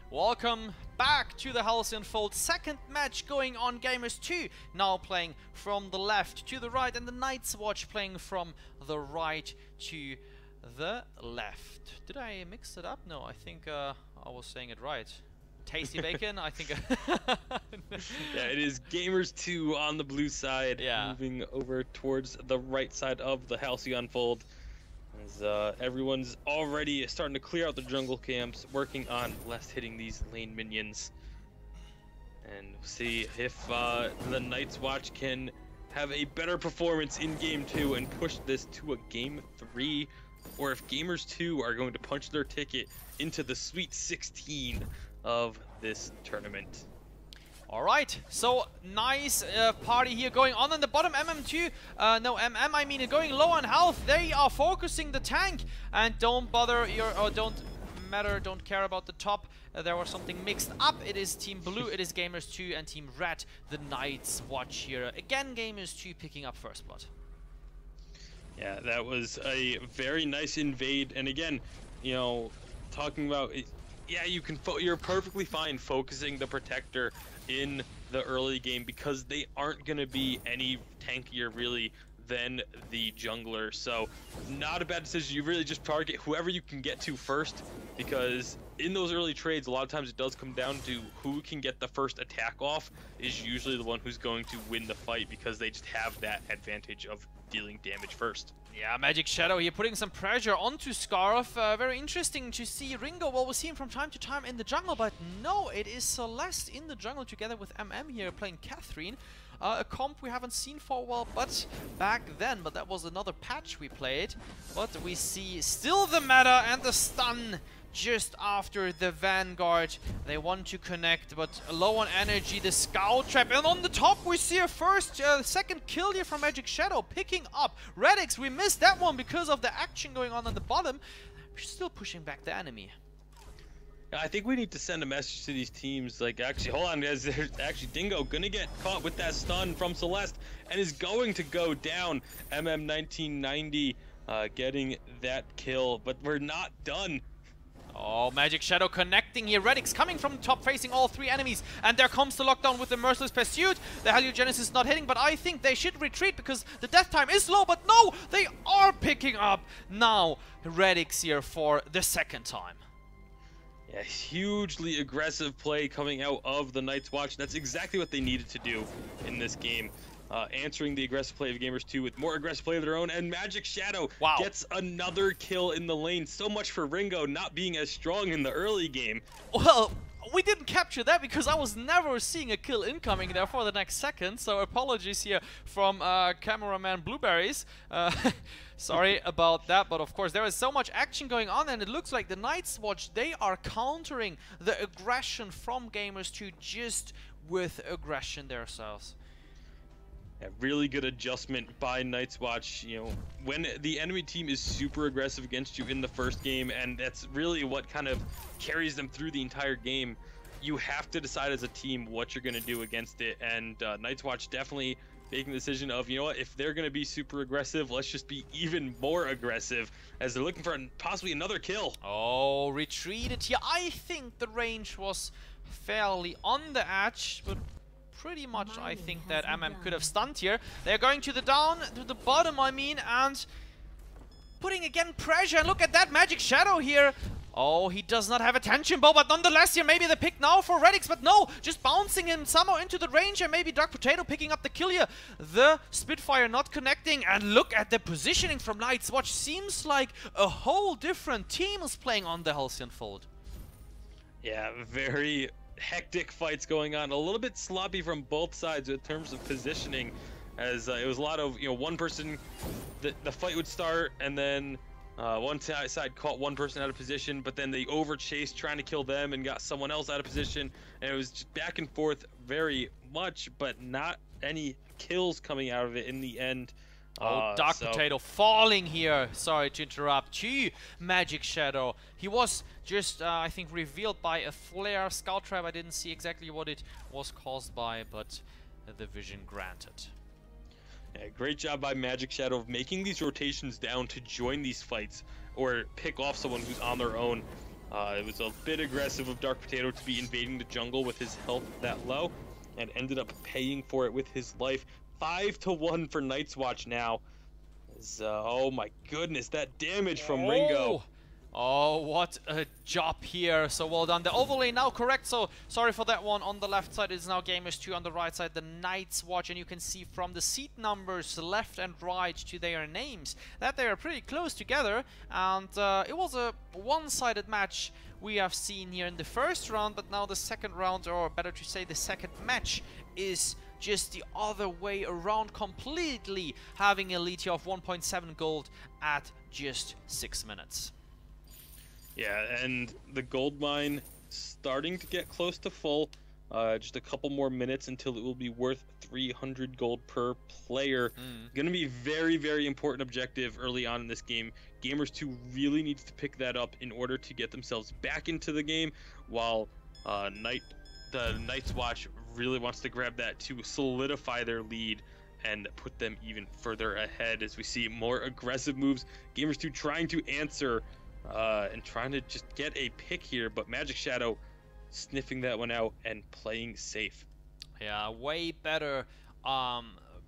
Welcome back to the Halcyon Fold. Second match going on. Gamers2 now playing from the left to the right, and the TheNightsWatch playing from the right to the left. Did I mix it up? No, I think I was saying it right. Tasty bacon, I think. Yeah, it is Gamers2 on the blue side, moving over towards the right side of the Halcyon Fold. As everyone's already starting to clear out the jungle camps, working on less hitting these lane minions. And we'll see if the TheNightsWatch can have a better performance in Game 2 and push this to a Game 3, or if Gamers2 are going to punch their ticket into the Sweet 16 of this tournament. Alright, so nice party here going on in the bottom. MM2, I mean going low on health. They are focusing the tank and don't bother don't care about the top. There was something mixed up. It is Team Blue, it is Gamers2 and Team Red, the TheNightsWatch here. Again, Gamers2 picking up first blood. Yeah, that was a very nice invade, and again, you know, talking about it, yeah, you're perfectly fine focusing the protector in the early game because they aren't going to be any tankier really than the jungler. So not a bad decision. You really just target whoever you can get to first, because in those early trades a lot of times it does come down to who can get the first attack off is usually the one who's going to win the fight, because they just have that advantage of dealing damage first. Yeah, Magic Shadow here putting some pressure onto Scarf. Very interesting to see Ringo. Well, we see him from time to time in the jungle, but no, it is Celeste in the jungle together with MM here playing Catherine. A comp we haven't seen for a while, but back then, but that was another patch we played. But we see still the meta and the stun just after the Vanguard. They want to connect, but low on energy, the Scout Trap. And on the top, we see a second kill here from Magic Shadow, picking up Radix. We missed that one because of the action going on the bottom. We're still pushing back the enemy. I think we need to send a message to these teams, like, actually, hold on guys, there's actually Dingo gonna get caught with that stun from Celeste and is going to go down. MM1990 getting that kill, but we're not done. Oh, Magic Shadow connecting here. Radix coming from the top, facing all three enemies. And there comes the lockdown with the Merciless Pursuit. The Heliogenesis is not hitting, but I think they should retreat because the death time is low. But no, they are picking up now Radix here for the second time. Yeah, hugely aggressive play coming out of the TheNightsWatch. That's exactly what they needed to do in this game. Answering the aggressive play of Gamers2 with more aggressive play of their own, and Magic Shadow gets another kill in the lane. So much for Ringo not being as strong in the early game. Well, we didn't capture that because I was never seeing a kill incoming there for the next second, so apologies here from cameraman Blueberries. Sorry about that, but of course there is so much action going on, and it looks like the TheNightsWatch, they are countering the aggression from Gamers2 just with aggression themselves. A really good adjustment by TheNightsWatch. You know, when the enemy team is super aggressive against you in the first game, and that's really what kind of carries them through the entire game, you have to decide as a team what you're going to do against it. And TheNightsWatch definitely making the decision of, you know what, if they're going to be super aggressive, let's just be even more aggressive, as they're looking for possibly another kill. Oh, retreated here. I think the range was fairly on the edge, but pretty much I think that MM could have stunned here. They're going to the bottom, I mean, and putting again pressure. And look at that Magic Shadow here. Oh, he does not have a tension bow, but nonetheless here maybe the pick now for Radix, but no, just bouncing him somehow into the range, and maybe Dark Potato picking up the kill here. The Spitfire not connecting, and look at the positioning from TheNightsWatch. Seems like a whole different team is playing on the Halcyon Fold. Yeah, very hectic fights going on, a little bit sloppy from both sides in terms of positioning, as it was a lot of, you know, one person, the fight would start, and then one side caught one person out of position, but then they overchased trying to kill them and got someone else out of position, and it was just back and forth very much, but not any kills coming out of it in the end. Oh, Dark Potato falling here. Sorry to interrupt. To Magic Shadow. He was just, I think, revealed by a flare Scout Trap. I didn't see exactly what it was caused by, but the vision granted. Yeah, great job by Magic Shadow of making these rotations down to join these fights or pick off someone who's on their own. It was a bit aggressive of Dark Potato to be invading the jungle with his health that low, and ended up paying for it with his life. 5-1 for NightsWatch now. Oh my goodness, that damage from Ringo. Oh, what a job here. So well done. The overlay now correct. So sorry for that one. On the left side is now Gamers2. On the right side, the TheNightsWatch. And you can see from the seat numbers left and right to their names that they are pretty close together. And it was a one-sided match we have seen here in the first round. But now the second round, or better to say the second match, is just the other way around completely, having a lead here of 1.7 gold at just 6 minutes. Yeah, and the gold mine starting to get close to full. Just a couple more minutes until it will be worth 300 gold per player. Going to be very, very important objective early on in this game. Gamers2 really needs to pick that up in order to get themselves back into the game, while the TheNightsWatch really wants to grab that to solidify their lead and put them even further ahead as we see more aggressive moves. Gamers2 trying to answer and trying to just get a pick here, but Magic Shadow sniffing that one out and playing safe. Yeah, way better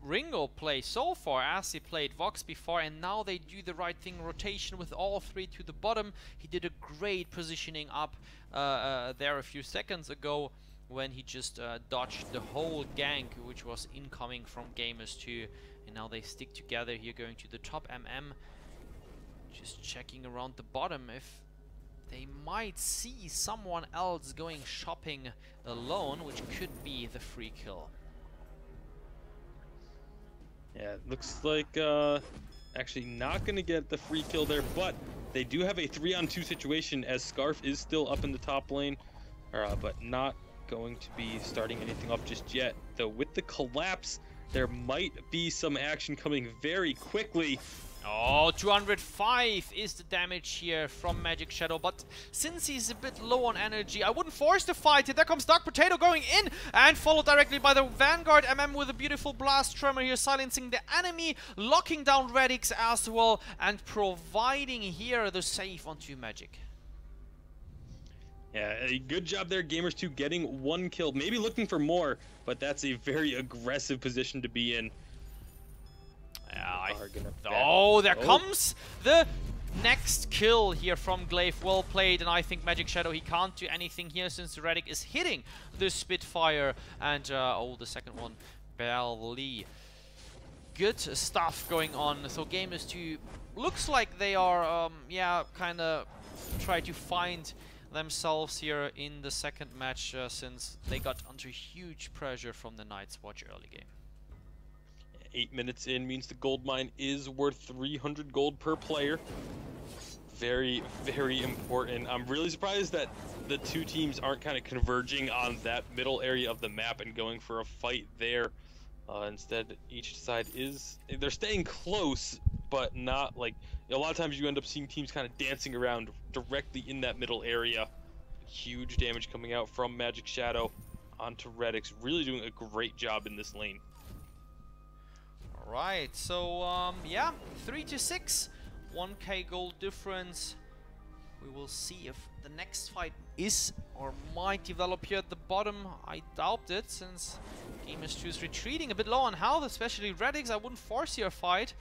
Ringo play so far as he played Vox before, and now they do the right thing, rotation with all three to the bottom. He did a great positioning up there a few seconds ago when he just dodged the whole gank which was incoming from Gamers2, and now they stick together here going to the top. Just checking around the bottom if they might see someone else going shopping alone, which could be the free kill. Yeah, it looks like actually not going to get the free kill there, but they do have a 3-on-2 situation as Scarf is still up in the top lane, but not going to be starting anything off just yet. Though with the collapse, there might be some action coming very quickly. Oh, 205 is the damage here from Magic Shadow, but since he's a bit low on energy, I wouldn't force the fight. There comes Dark Potato going in and followed directly by the Vanguard. with a beautiful blast tremor here, silencing the enemy, locking down Radix as well, and providing here the save onto Magic. Yeah, a good job there, Gamers2 getting 1 kill. Maybe looking for more, but that's a very aggressive position to be in. Oh, there comes the next kill here from Glaive. Well played, and I think Magic Shadow, he can't do anything here since Redick is hitting the Spitfire. And, oh, the second one, barely. Good stuff going on. So Gamers2 looks like they are, yeah, kind of try to find themselves here in the second match since they got under huge pressure from the TheNightsWatch early game. 8 minutes in means the gold mine is worth 300 gold per player. Very, very important. I'm really surprised that the two teams aren't kind of converging on that middle area of the map and going for a fight there. Instead, each side they're staying close, but not like, a lot of times you end up seeing teams kind of dancing around directly in that middle area. Huge damage coming out from Magic Shadow onto Redix, really doing a great job in this lane. Right, so yeah, 3-6, 1k gold difference. We will see if the next fight is or might develop here at the bottom. I doubt it, since Gamers2 is retreating a bit low on health, especially Radix. I wouldn't force your fight.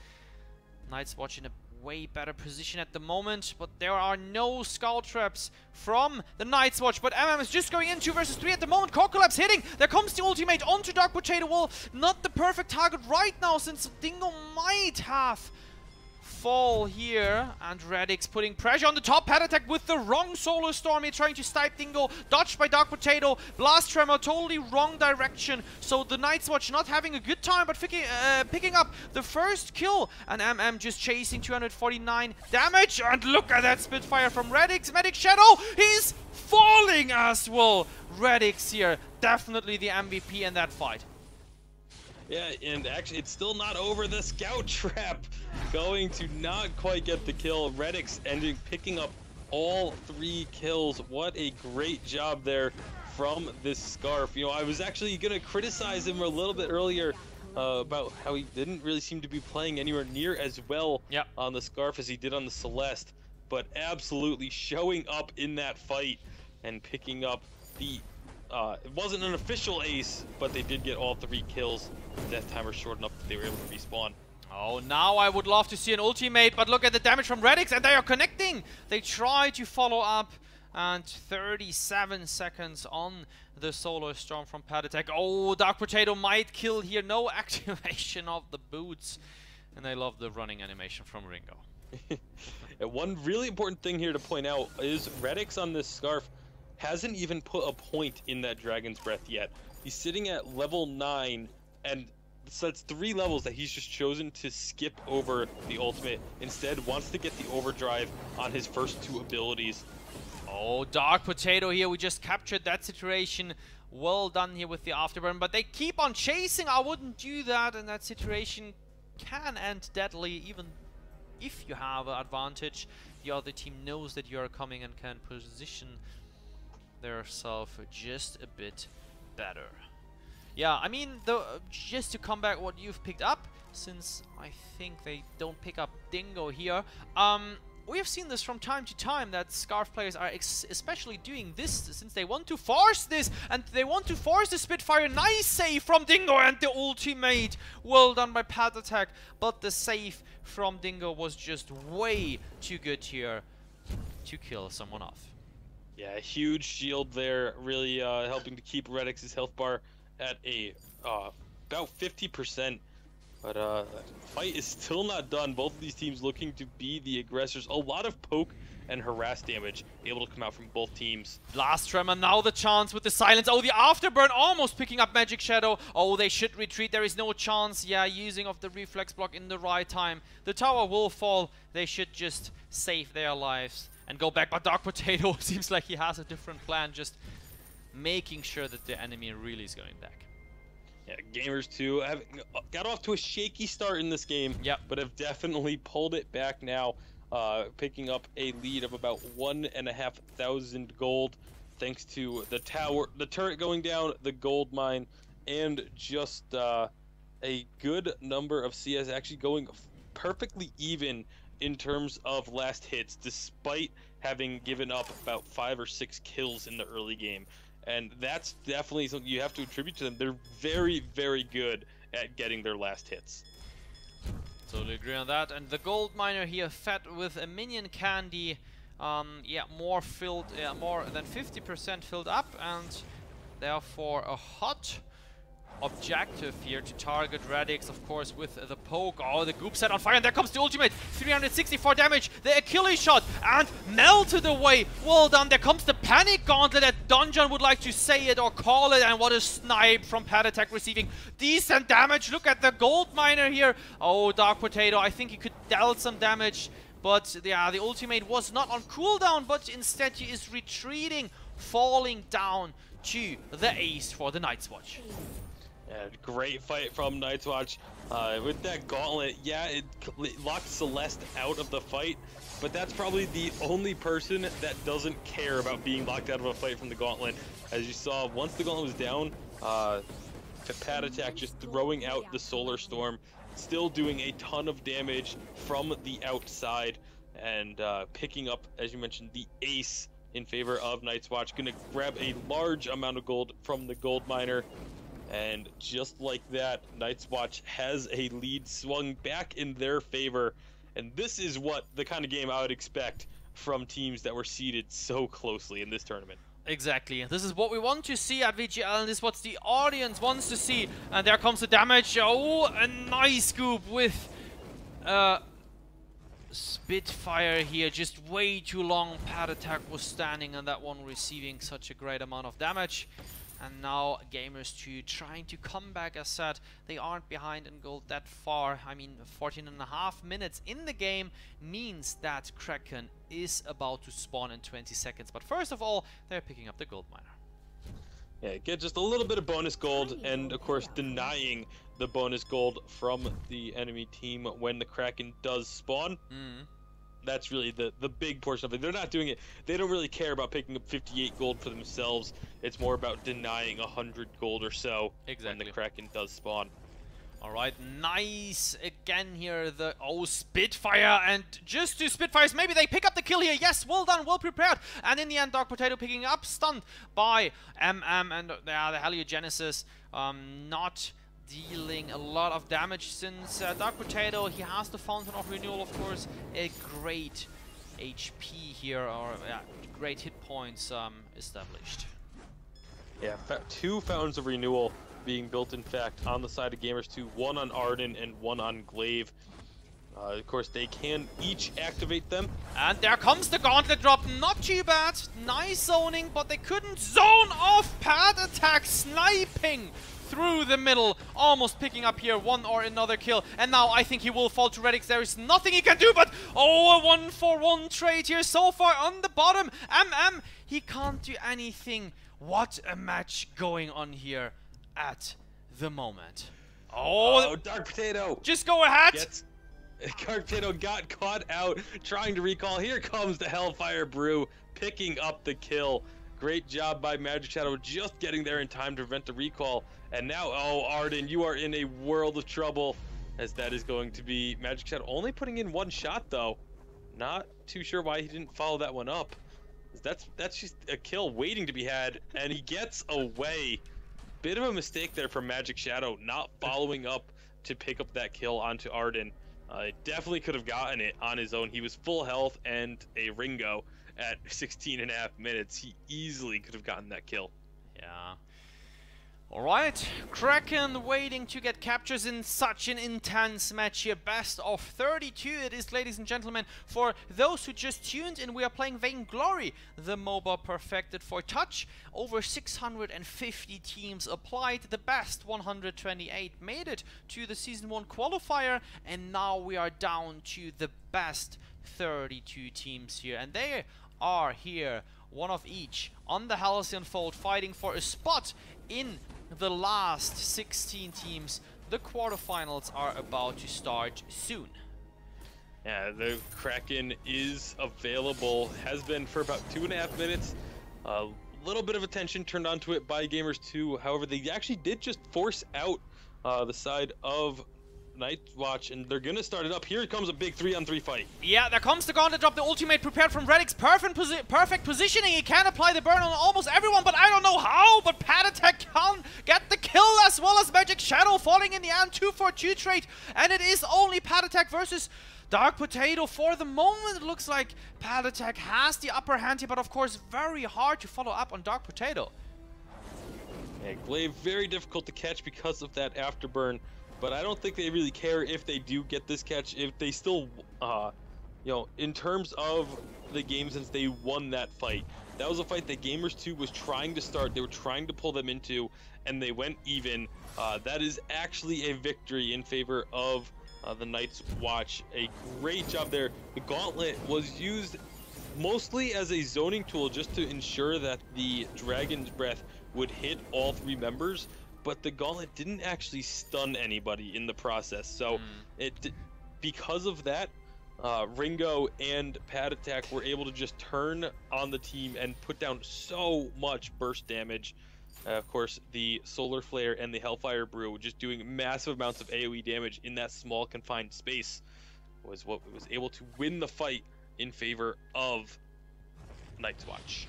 TheNightsWatch in a way better position at the moment, but there are no scout traps from the TheNightsWatch. But is just going in 2 versus 3 at the moment. Core Collapse hitting. There comes the ultimate onto Dark Potato. Well, not the perfect target right now, since Dingo might have fall here, and Radix putting pressure on the top. Pad attack with the wrong Solar Storm. He's trying to snipe Dingo, dodged by Dark Potato. Blast Tremor, totally wrong direction. So the TheNightsWatch not having a good time, but picking up the first kill. And just chasing 249 damage. And look at that Spitfire from Radix. Magic Shadow, he's falling as well. Radix here, definitely the MVP in that fight. Yeah, and actually, it's still not over. The scout trap going to not quite get the kill. Redix picking up all 3 kills. What a great job there from this Scarf. You know, I was actually going to criticize him a little bit earlier about how he didn't really seem to be playing anywhere near as well on the Scarf as he did on the Celeste. but absolutely showing up in that fight and picking up the, it wasn't an official ace, but they did get all 3 kills. Death timer short enough that they were able to respawn. Oh, now I would love to see an ultimate, but look at the damage from Radix, and they are connecting! They try to follow up, and 37 seconds on the Solar Storm from Patatek. Oh, Dark Potato might kill here. No activation of the boots. And I love the running animation from Ringo. And one really important thing here to point out is Radix on this Scarf hasn't even put a point in that Dragon's Breath yet. He's sitting at level 9, and so that's 3 levels that he's just chosen to skip over the ultimate. Instead, wants to get the overdrive on his first 2 abilities. Oh, Dark Potato here. We just captured that situation. Well done here with the afterburn, but they keep on chasing. I wouldn't do that, and that situation can end deadly, even if you have an advantage. The other team knows that you are coming and can position themselves just a bit better. Yeah, I mean, just to come back what you've picked up, since I think they don't pick up Dingo here, we have seen this from time to time, that Scarf players are especially doing this, since they want to force this, and they want to force the Spitfire. Nice save from Dingo, and the ultimate. Well done by Patatek, but the save from Dingo was just way too good here to kill someone off. Yeah, a huge shield there, really helping to keep Radix's health bar at a about 50%. But the fight is still not done. Both of these teams looking to be the aggressors. A lot of poke and harass damage able to come out from both teams. Blast Tremor, now the chance with the silence. Oh, the afterburn almost picking up Magic Shadow. Oh, they should retreat. There is no chance. Yeah, using of the reflex block in the right time. The tower will fall. They should just save their lives and go back. But Dark Potato seems like he has a different plan, just making sure that the enemy really is going back. Yeah, Gamers2 have got off to a shaky start in this game, yep, but have definitely pulled it back now, picking up a lead of about 1,500 gold, thanks to the turret going down, the gold mine, and just a good number of CS actually going perfectly even in terms of last hits, despite having given up about 5 or 6 kills in the early game. And that's definitely something you have to attribute to them. They're very, very good at getting their last hits. Totally agree on that. And the gold miner here fed with a minion candy. Yeah, more than 50% filled up, and therefore a hot objective here to target Radix, of course, with the poke. Oh, the goop set on fire, and there comes the ultimate. 364 damage, the Achilles shot, and melted away. Well done. There comes the panic gauntlet, that Donjon would like to say it or call it, and what a snipe from Patatek, receiving decent damage. Look at the gold miner here. Oh, Dark Potato, I think he could deal some damage, but yeah, the ultimate was not on cooldown, but instead he is retreating, falling down to the ace for the TheNightsWatch. Yeah, great fight from TheNightsWatch. With that gauntlet, yeah, it locked Celeste out of the fight, but that's probably the only person that doesn't care about being locked out of a fight from the gauntlet. As you saw, once the gauntlet was down, Patatek just throwing out the Solar Storm, still doing a ton of damage from the outside, and picking up, as you mentioned, the ace in favor of TheNightsWatch. Gonna grab a large amount of gold from the gold miner. And just like that, TheNightsWatch has a lead swung back in their favor. And this is what the kind of game I would expect from teams that were seeded so closely in this tournament. Exactly. This is what we want to see at VGL, and this is what the audience wants to see. And there comes the damage. Oh, a nice scoop with Spitfire here. Just way too long. Patatek was standing on that one, receiving such a great amount of damage. And now Gamers2 trying to come back. As said, they aren't behind in gold that far. I mean, 14.5 minutes in the game means that Kraken is about to spawn in 20 seconds. But first of all, they're picking up the gold miner. Yeah, get just a little bit of bonus gold, and of course denying the bonus gold from the enemy team when the Kraken does spawn. That's really the big portion of it. They're not doing it. They don't really care about picking up 58 gold for themselves. It's more about denying 100 gold or so when the Kraken does spawn. All right, nice again here. The Spitfire, and just 2 Spitfires. Maybe they pick up the kill here. Yes, well done, well prepared. And in the end, Dark Potato picking up, stunned by MM, and the Heliogenesis not dealing a lot of damage, since Dark Potato, he has the Fountain of Renewal, of course, a great HP here, or great hit points established. Yeah, 2 Fountains of Renewal being built, in fact, on the side of Gamers2, 1 on Arden and 1 on Glaive. Of course, they can each activate them. And there comes the Gauntlet drop. Not too bad. Nice zoning, but they couldn't zone off. Pad attack sniping through the middle, almost picking up here one or another kill. And now I think he will fall to Redix. There is nothing he can do, but a 1-for-1 trade here so far on the bottom. He can't do anything. What a match going on here at the moment. Oh, Dark Potato! Just go ahead! Dark Potato got caught out trying to recall. Here comes the Hellfire Brew picking up the kill. Great job by Magic Shadow just getting there in time to prevent the recall. And now, Arden, you are in a world of trouble, as that is going to be Magic Shadow only putting in 1 shot, though. Not too sure why he didn't follow that one up. That's just a kill waiting to be had, and he gets away. Bit of a mistake there from Magic Shadow, not following up to pick up that kill onto Arden. Definitely could have gotten it on his own. He was full health and a Ringo at 16.5 minutes. He easily could have gotten that kill. Yeah. Alright, Kraken waiting to get captures in such an intense match here. Best of 32 it is, ladies and gentlemen. For those who just tuned in, we are playing Vainglory, the MOBA perfected for touch. Over 650 teams applied. The best 128 made it to the Season 1 qualifier. And now we are down to the best 32 teams here. And they are here, one of each, on the Halcyon Fold, fighting for a spot in the last 16 teams. The quarterfinals are about to start soon. Yeah, the Kraken is available, has been for about 2.5 minutes. A little bit of attention turned onto it by Gamers2. However, they actually did just force out the side of TheNightsWatch, and they're gonna start it up. Here comes a big 3-on-3 fight. Yeah, there comes the Gauntlet drop, the ultimate prepared from Redix. Perfect positioning. He can apply the burn on almost everyone, but I don't know how. But Pad Attack can get the kill, as well as Magic Shadow falling in the end. 2-for-2 trade, and it is only Pad Attack versus Dark Potato. For the moment, it looks like Pad Attack has the upper hand here, but of course, very hard to follow up on Dark Potato. Yeah, Glaive, very difficult to catch because of that afterburn. But I don't think they really care if they do get this catch, if they still, you know, in terms of the game, since they won that fight. That was a fight that Gamers2 was trying to start, they were trying to pull them into, and they went even. That is actually a victory in favor of the TheNightsWatch. A great job there. The Gauntlet was used mostly as a zoning tool just to ensure that the Dragon's Breath would hit all 3 members. But the Gauntlet didn't actually stun anybody in the process, so because of that, Ringo and Pad Attack were able to just turn on the team and put down so much burst damage. Of course, the Solar Flare and the Hellfire Brew just doing massive amounts of AoE damage in that small confined space was what was able to win the fight in favor of TheNightsWatch.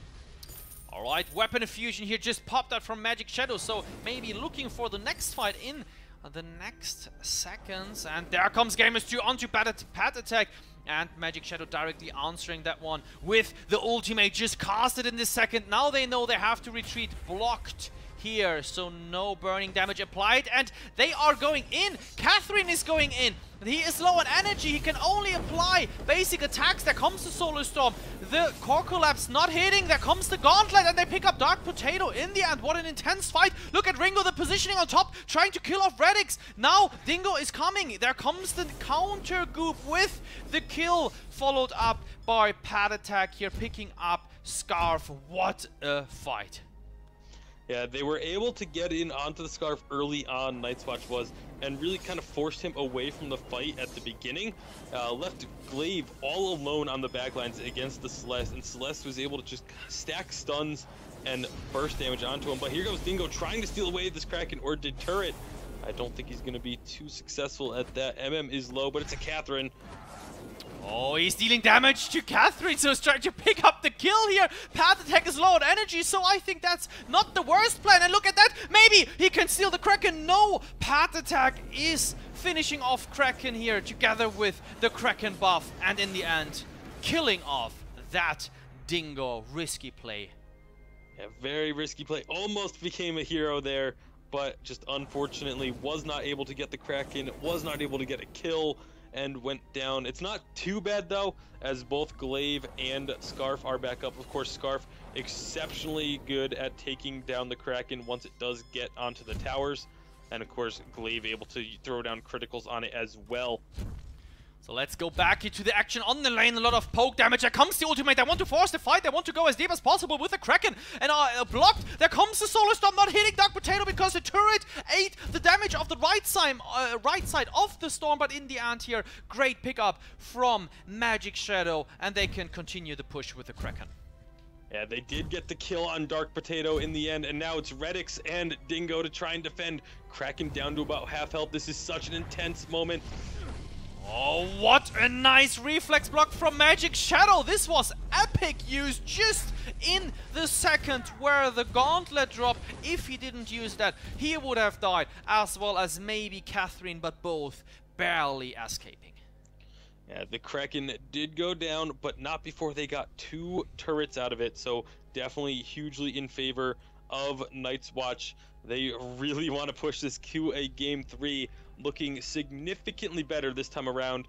Alright, Weapon Fusion here just popped out from Magic Shadow, so maybe looking for the next fight in the next seconds. And there comes Gamers2 onto Pad Attack, and Magic Shadow directly answering that one with the ultimate just casted in this second. Now they know they have to retreat, blocked here, so no burning damage applied, and they are going in. Catherine is going in. He is low on energy. He can only apply basic attacks. There comes the Solar Storm. The Core Collapse not hitting. There comes the Gauntlet, and they pick up Dark Potato in the end. What an intense fight. Look at Ringo, the positioning on top, trying to kill off Redix. Now Dingo is coming. There comes the counter goop with the kill, followed up by Pad Attack here, picking up Scarf. What a fight. Yeah, they were able to get in onto the Scarf early on, TheNightsWatch was, and really kind of forced him away from the fight at the beginning. Left Glaive all alone on the backlines against the Celeste, and Celeste was able to just stack stuns and burst damage onto him. But here goes Dingo trying to steal away this Kraken or deter it. I don't think he's going to be too successful at that. MM is low, but it's a Catherine. Oh, he's dealing damage to Catherine, so he's trying to pick up the kill here. Path attack is low on energy, so I think that's not the worst plan. And look at that, maybe he can steal the Kraken. No, Path attack is finishing off Kraken here together with the Kraken buff. And in the end, killing off that Dingo. Risky play. Yeah, very risky play. Almost became a hero there, but just unfortunately was not able to get the Kraken, was not able to get a kill, and went down. It's not too bad though, as both Glaive and Scarf are back up. Of course, Scarf exceptionally good at taking down the Kraken once it does get onto the towers, and of course Glaive able to throw down criticals on it as well. So let's go back into the action on the lane. A lot of poke damage. There comes the ultimate. They want to force the fight. They want to go as deep as possible with the Kraken. And blocked. There comes the Solar Storm, not hitting Dark Potato because the turret ate the damage of the right side of the Storm. But in the end here, great pickup from Magic Shadow. And they can continue the push with the Kraken. Yeah, they did get the kill on Dark Potato in the end, and now it's Redix and Dingo to try and defend. Kraken down to about half health. This is such an intense moment. Oh, what a nice reflex block from Magic Shadow. This was epic use just in the second where the gauntlet dropped. If he didn't use that, he would have died, as well as maybe Catherine, but both barely escaping. Yeah, the Kraken did go down, but not before they got 2 turrets out of it, so definitely hugely in favor of TheNightsWatch. They really want to push this to a Game 3, looking significantly better this time around.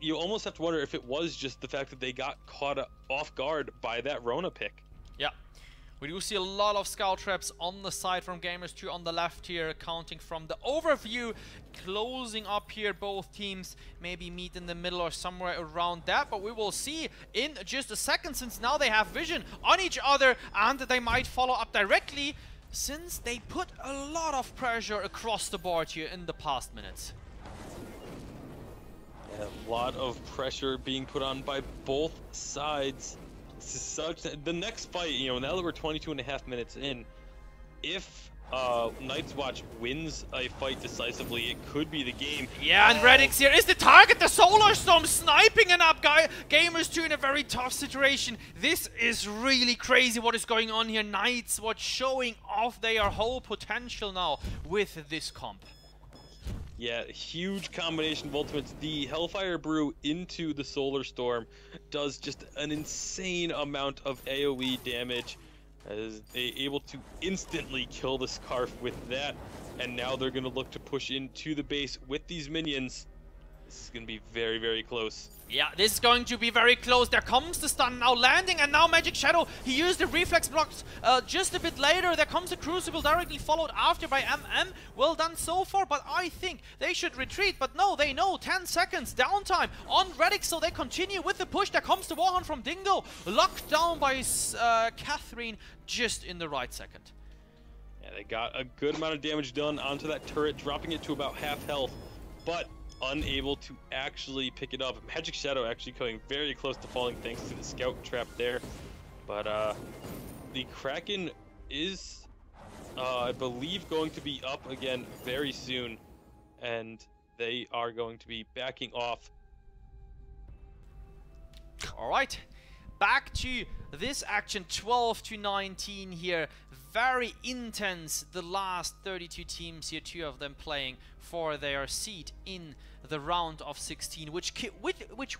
You almost have to wonder if it was just the fact that they got caught off guard by that Rona pick. Yeah, we do see a lot of scout traps on the side from Gamers2 on the left here, counting from the overview. Closing up here, both teams maybe meet in the middle or somewhere around that, but we will see in just a second, since now they have vision on each other and they might follow up directly, since they put a lot of pressure across the board here in the past minutes. Yeah, a lot of pressure being put on by both sides. This is such the next fight, you know, now that we're 22.5 minutes in, if TheNightsWatch wins a fight decisively, it could be the game. Yeah, and Redix here is the target. The Solar Storm sniping an up guy. Gamers2 in a very tough situation. This is really crazy what is going on here. TheNightsWatch showing off their whole potential now with this comp. Yeah, huge combination of ultimates. The Hellfire Brew into the Solar Storm does just an insane amount of AoE damage, as they able to instantly kill the Scarf with that, and now they're going to look to push into the base with these minions. This is going to be very, very close. Yeah, this is going to be very close. There comes the stun now landing, and now Magic Shadow, he used the reflex blocks just a bit later. There comes the Crucible directly followed after by MM. Well done so far, but I think they should retreat. But no, they know 10 seconds downtime on Redix, so they continue with the push. There comes the Warhound from Dingo, locked down by Catherine just in the right second. Yeah, they got a good amount of damage done onto that turret, dropping it to about half health, but unable to actually pick it up. Magic Shadow actually coming very close to falling thanks to the scout trap there. But the Kraken is, I believe, going to be up again very soon, and they are going to be backing off. All right, back to this action, 12-19 here. Very intense, the last 32 teams here, 2 of them playing for their seat in the round of 16, which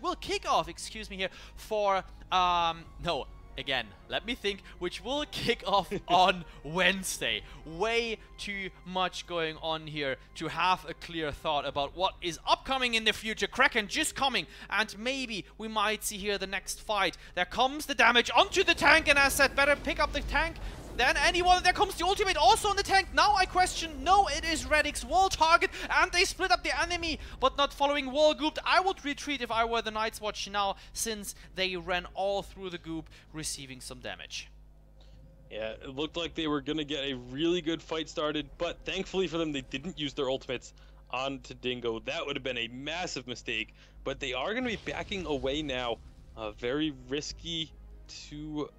will kick off, excuse me here, for, no, again, let me think, which will kick off on Wednesday. Way too much going on here to have a clear thought about what is upcoming in the future. Kraken just coming, and maybe we might see here the next fight. There comes the damage onto the tank, and as said, better pick up the tank then anyone. There comes the ultimate also on the tank. Now I question, no, it is Redix wall target, and they split up the enemy, but not following wall goop. I would retreat if I were the TheNightsWatch now, since they ran all through the goop, receiving some damage. Yeah, it looked like they were going to get a really good fight started, but thankfully for them, they didn't use their ultimates onto Dingo. That would have been a massive mistake, but they are going to be backing away now. Very risky to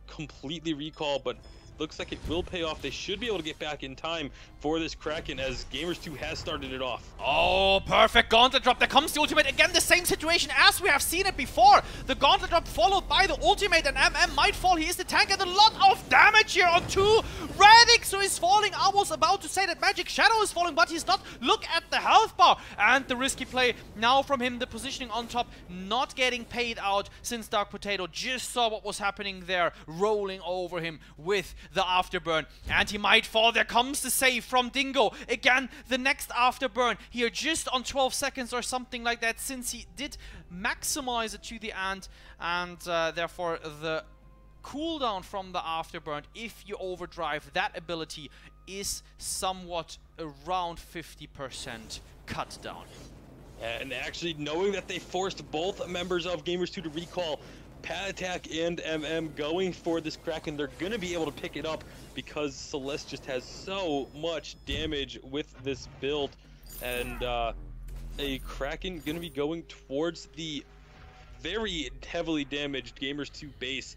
completely recall, but looks like it will pay off. They should be able to get back in time for this Kraken as Gamers2 has started it off. Oh, perfect gauntlet drop. There comes the ultimate. Again, the same situation as we have seen it before. The gauntlet drop followed by the ultimate, and MM might fall. He is the tank, and a lot of damage here on 2. Radix, who is falling. I was about to say that Magic Shadow is falling, but he's not. Look at the health bar. And the risky play now from him. The positioning on top not getting paid out since Dark Potato just saw what was happening there, rolling over him with the afterburn. And he might fall. There comes the save from Dingo. Again, the next afterburn here just on 12 seconds or something like that, since he did maximize it to the end. And therefore the cooldown from the afterburn, if you overdrive that ability, is somewhat around 50% cut down. And actually knowing that they forced both members of Gamers2 to recall, Pat Attack and MM going for this Kraken, they're going to be able to pick it up because Celeste just has so much damage with this build. And a Kraken going to be going towards the very heavily damaged Gamers2 base.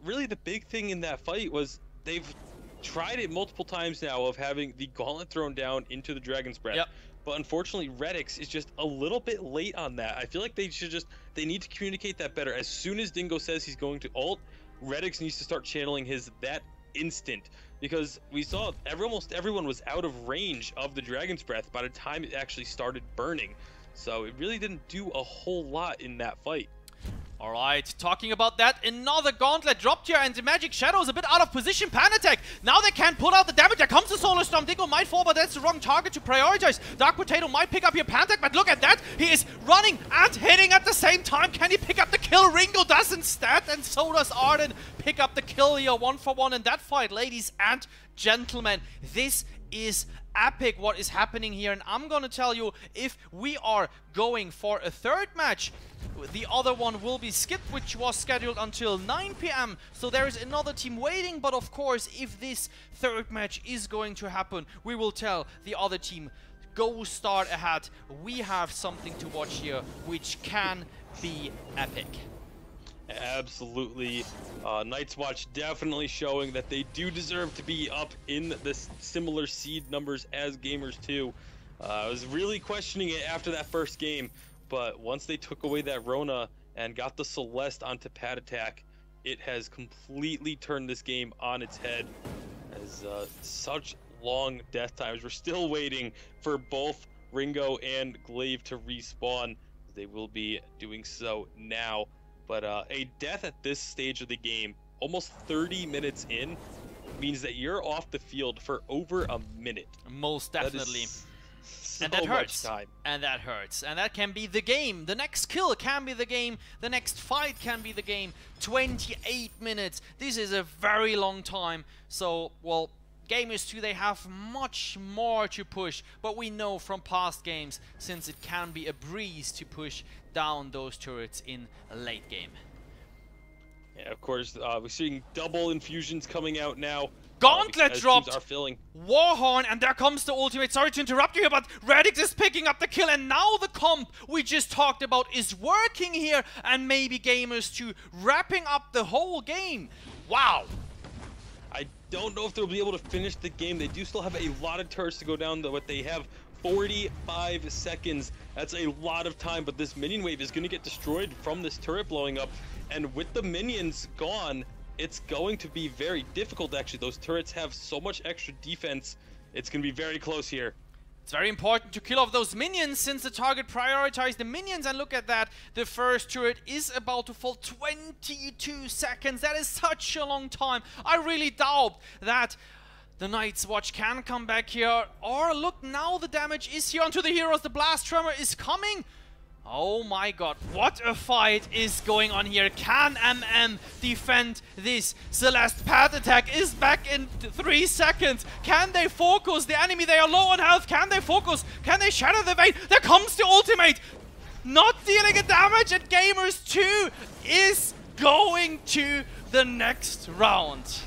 Really the big thing in that fight was they've tried it multiple times now of having the gauntlet thrown down into the Dragon's Breath. Yep. But unfortunately, Redix is just a little bit late on that. I feel like they need to communicate that better. As soon as Dingo says he's going to ult, Redix needs to start channeling his that instant. Because we saw almost everyone was out of range of the Dragon's Breath by the time it actually started burning. So it really didn't do a whole lot in that fight. Alright, talking about that, another gauntlet dropped here, and the Magic Shadow is a bit out of position. Panattack, now they can't pull out the damage. There comes the Solar Storm. Dingo might fall, but that's the wrong target to prioritize. Dark Potato might pick up here Panattack, but look at that. He is running and hitting at the same time. Can he pick up the kill? Ringo does instead, and so does Arden pick up the kill here, 1-for-1 in that fight. Ladies and gentlemen, this is epic what is happening here, and I'm gonna tell you, if we are going for a third match, the other one will be skipped, which was scheduled until 9 PM. So there is another team waiting, but of course, if this third match is going to happen, we will tell the other team, go start ahead. We have something to watch here, which can be epic. Absolutely. TheNightsWatch definitely showing that they do deserve to be up in the similar seed numbers as Gamers2. I was really questioning it after that first game, but once they took away that Rona and got the Celeste onto Pat Attack, it has completely turned this game on its head. As such long death times, we're still waiting for both Ringo and Glaive to respawn. They will be doing so now. But a death at this stage of the game, almost 30 minutes in, means that you're off the field for over a minute. Most definitely. So and that hurts. Time. And that hurts. And that can be the game. The next kill can be the game. The next fight can be the game. 28 minutes. This is a very long time. So, well, Gamers2, they have much more to push, but we know from past games, since it can be a breeze to push down those turrets in a late game. Yeah, of course, we're seeing double infusions coming out now. Gauntlet dropped! Are filling. Warhorn, and there comes the ultimate. Sorry to interrupt you here, but Radix is picking up the kill, and now the comp we just talked about is working here, and maybe Gamers2 wrapping up the whole game. Wow! I don't know if they'll be able to finish the game. They do still have a lot of turrets to go down, though, but they have 45 seconds. That's a lot of time, but this minion wave is going to get destroyed from this turret blowing up, and with the minions gone, it's going to be very difficult, actually. Those turrets have so much extra defense. It's going to be very close here. It's very important to kill off those minions, since the target prioritized the minions, and look at that. The first turret is about to fall. 22 seconds. That is such a long time. I really doubt that the TheNightsWatch can come back here. Or look, now the damage is here onto the heroes. The blast tremor is coming. Oh my god, what a fight is going on here. Can MM defend this? Celeste Pat Attack is back in 3 seconds. Can they focus the enemy? They are low on health. Can they focus? Can they shatter the vein? There comes the ultimate. Not dealing a damage, and Gamers2 is going to the next round.